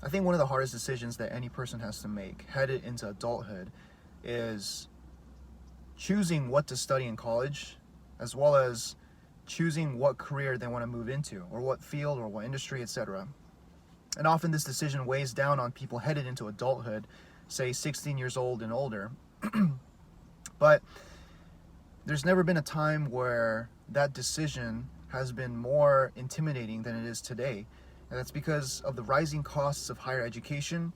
I think one of the hardest decisions that any person has to make headed into adulthood is choosing what to study in college, as well as choosing what career they want to move into, or what field, or what industry, etc. And often this decision weighs down on people headed into adulthood, say 16 years old and older. But there's never been a time where that decision has been more intimidating than it is today. And that's because of the rising costs of higher education,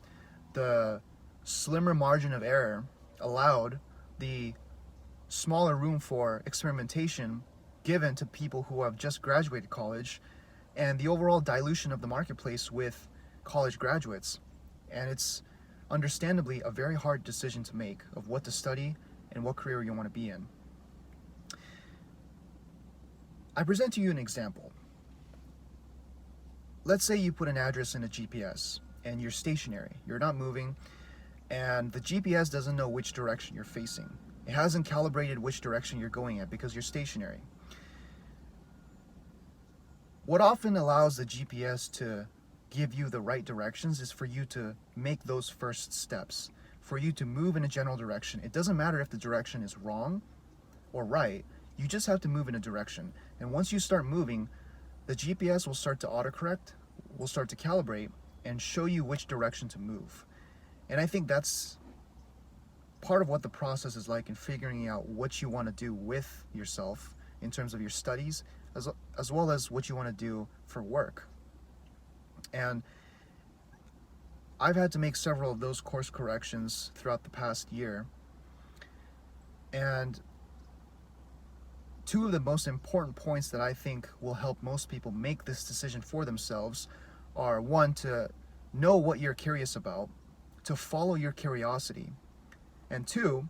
the slimmer margin of error allowed, the smaller room for experimentation given to people who have just graduated college, and the overall dilution of the marketplace with college graduates. And it's understandably a very hard decision to make of what to study and what career you want to be in. I present to you an example. Let's say you put an address in a GPS and you're stationary, you're not moving, and the GPS doesn't know which direction you're facing. It hasn't calibrated which direction you're going at because you're stationary. What often allows the GPS to give you the right directions is for you to make those first steps, for you to move in a general direction. It doesn't matter if the direction is wrong or right, you just have to move in a direction. And once you start moving, the GPS will start to autocorrect, will start to calibrate, and show you which direction to move. And I think that's part of what the process is like in figuring out what you want to do with yourself in terms of your studies, as well as what you want to do for work. And I've had to make several of those course corrections throughout the past year. And two of the most important points that I think will help most people make this decision for themselves are, one, to know what you're curious about, to follow your curiosity, and two,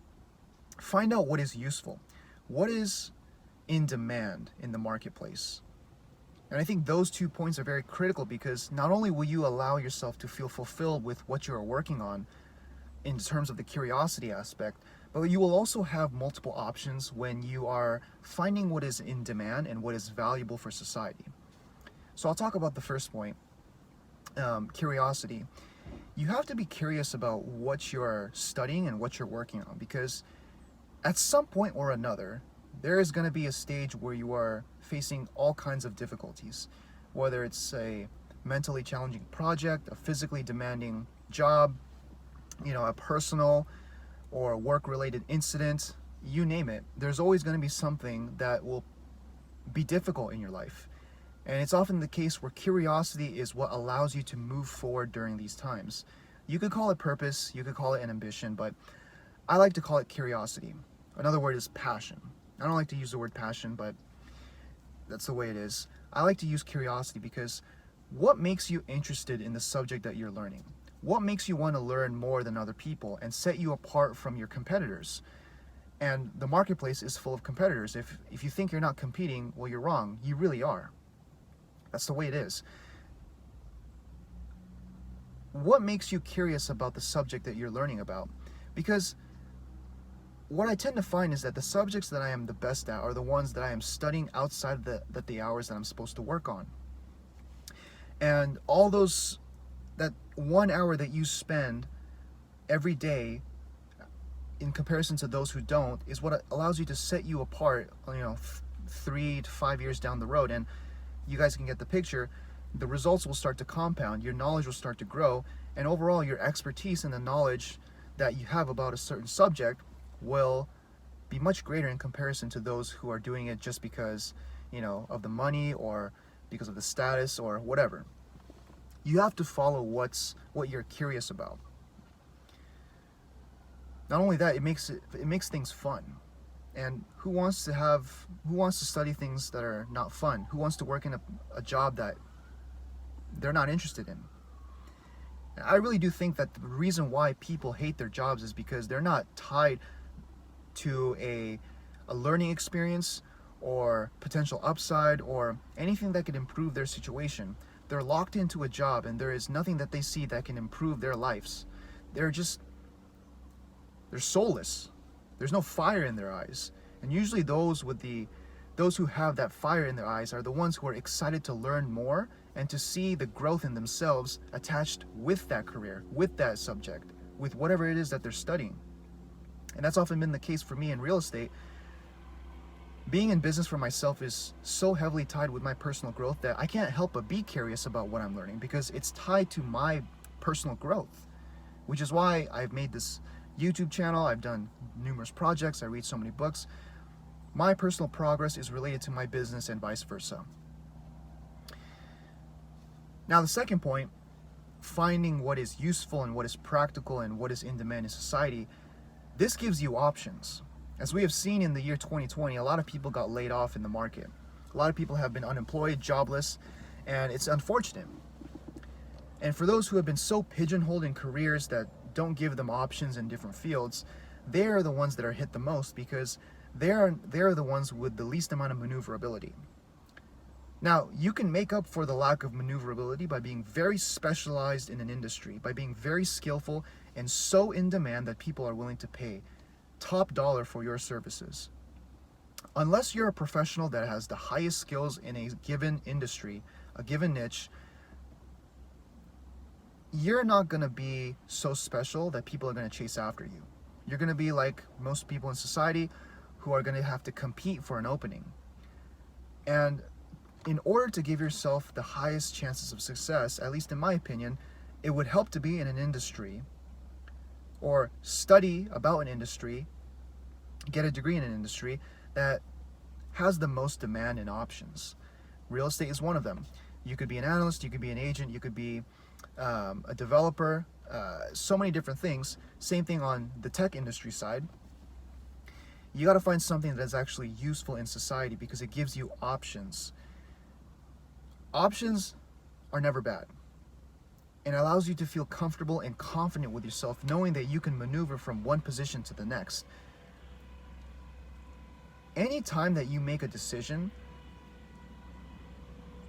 find out what is useful, what is in demand in the marketplace. And I think those 2 points are very critical, because not only will you allow yourself to feel fulfilled with what you are working on in terms of the curiosity aspect, but you will also have multiple options when you are finding what is in demand and what is valuable for society. So I'll talk about the first point, curiosity. You have to be curious about what you're studying and what you're working on, because at some point or another, there is going to be a stage where you are facing all kinds of difficulties, whether it's a mentally challenging project, a physically demanding job, a personal or work-related incident, you name it. There's always going to be something that will be difficult in your life. And it's often the case where curiosity is what allows you to move forward during these times. You could call it purpose, you could call it an ambition, but I like to call it curiosity. Another word is passion. I don't like to use the word passion, but that's the way it is. I like to use curiosity because what makes you interested in the subject that you're learning? What makes you want to learn more than other people and set you apart from your competitors? And the marketplace is full of competitors. If you think you're not competing, well, you're wrong. You really are. That's the way it is. What makes you curious about the subject that you're learning about? Because what I tend to find is that the subjects that I am the best at are the ones that I am studying outside the hours that I'm supposed to work on. And all those, that 1 hour that you spend every day in comparison to those who don't, is what allows you to set you apart, 3 to 5 years down the road. And you guys can get the picture. The results will start to compound, your knowledge will start to grow, and overall your expertise and the knowledge that you have about a certain subject will be much greater in comparison to those who are doing it just because, of the money or because of the status or whatever. You have to follow what you're curious about. Not only that, it makes things fun. And who wants to study things that are not fun? Who wants to work in a job that they're not interested in? I really do think that the reason why people hate their jobs is because they're not tied to a learning experience or potential upside or anything that could improve their situation. They're locked into a job and there is nothing that they see that can improve their lives. They're soulless. There's no fire in their eyes. And usually those who have that fire in their eyes are the ones who are excited to learn more and to see the growth in themselves attached with that career, with that subject, with whatever it is that they're studying. And that's often been the case for me in real estate. Being in business for myself is so heavily tied with my personal growth that I can't help but be curious about what I'm learning, because it's tied to my personal growth, which is why I've made this YouTube channel. I've done numerous projects. I read so many books. My personal progress is related to my business and vice versa. Now, the second point, finding what is useful and what is practical and what is in demand in society, this gives you options. As we have seen in the year 2020, a lot of people got laid off in the market. A lot of people have been unemployed, jobless, and it's unfortunate. And for those who have been so pigeonholed in careers that don't give them options in different fields, they are the ones that are hit the most, because they're the ones with the least amount of maneuverability. Now, you can make up for the lack of maneuverability by being very specialized in an industry, by being very skillful and so in demand that people are willing to pay top dollar for your services. Unless you're a professional that has the highest skills in a given industry, a given niche, you're not going to be so special that people are going to chase after you. You're going to be like most people in society who are going to have to compete for an opening. And in order to give yourself the highest chances of success, at least in my opinion, it would help to be in an industry or study about an industry, get a degree in an industry that has the most demand and options. Real estate is one of them. You could be an analyst, you could be an agent, you could be a developer, so many different things. Same thing on the tech industry side. You got to find something that's actually useful in society, because it gives you options. Options are never bad, and it allows you to feel comfortable and confident with yourself, knowing that you can maneuver from one position to the next. Anytime that you make a decision,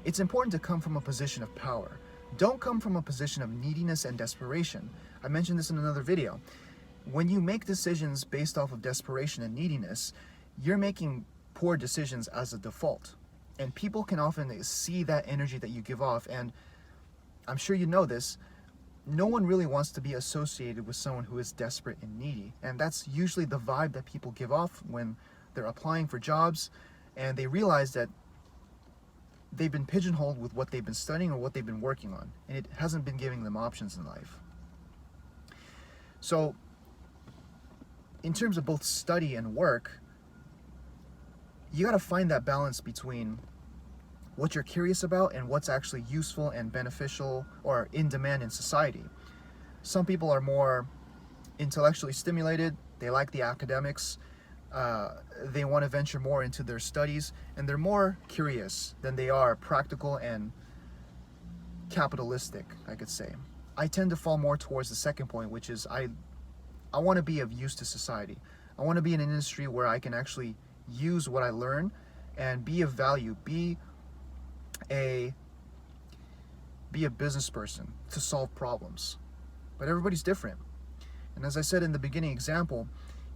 it's important to come from a position of power. Don't come from a position of neediness and desperation. I mentioned this in another video. When you make decisions based off of desperation and neediness, you're making poor decisions as a default. And people can often see that energy that you give off. And I'm sure you know this, no one really wants to be associated with someone who is desperate and needy. And that's usually the vibe that people give off when they're applying for jobs and they realize that they've been pigeonholed with what they've been studying or what they've been working on, and it hasn't been giving them options in life. So in terms of both study and work, you got to find that balance between what you're curious about and what's actually useful and beneficial or in demand in society. Some people are more intellectually stimulated, they like the academics, they want to venture more into their studies, and they're more curious than they are practical and capitalistic, I could say. I tend to fall more towards the second point, which is I want to be of use to society. I want to be in an industry where I can actually use what I learn and be of value, be a business person to solve problems. But everybody's different. And as I said in the beginning example,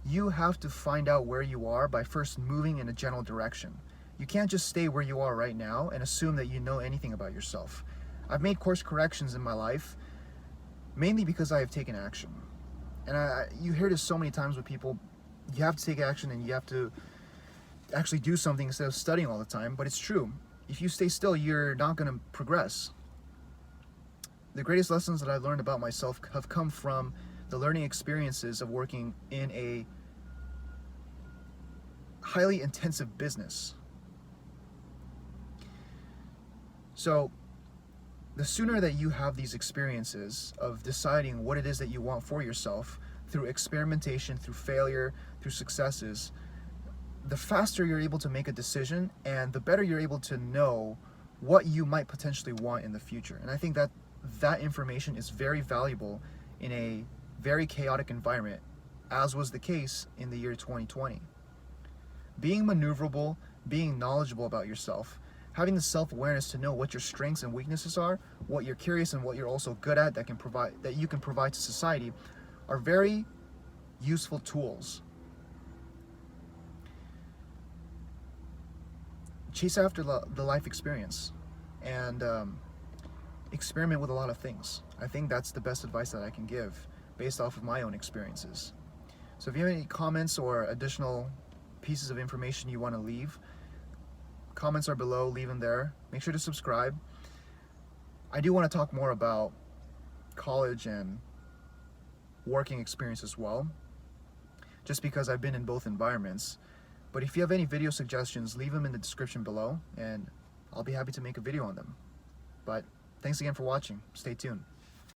you have to find out where you are by first moving in a general direction. You can't just stay where you are right now and assume that you know anything about yourself. I've made course corrections in my life, mainly because I have taken action. And you hear this so many times with people, you have to take action and you have to actually do something instead of studying all the time, but it's true. If you stay still, you're not going to progress. The greatest lessons that I've learned about myself have come from the learning experiences of working in a highly intensive business. So the sooner that you have these experiences of deciding what it is that you want for yourself through experimentation, through failure, through successes, the faster you're able to make a decision and the better you're able to know what you might potentially want in the future. And I think that that information is very valuable in a very chaotic environment, as was the case in the year 2020. Being maneuverable, being knowledgeable about yourself, having the self-awareness to know what your strengths and weaknesses are, what you're curious and what you're also good at that you can provide to society, are very useful tools. Chase after the life experience and experiment with a lot of things. I think that's the best advice that I can give based off of my own experiences. So if you have any comments or additional pieces of information you want to leave, comments are below, leave them there. Make sure to subscribe. I do want to talk more about college and working experience as well, just because I've been in both environments. But if you have any video suggestions, leave them in the description below and I'll be happy to make a video on them. But thanks again for watching. Stay tuned.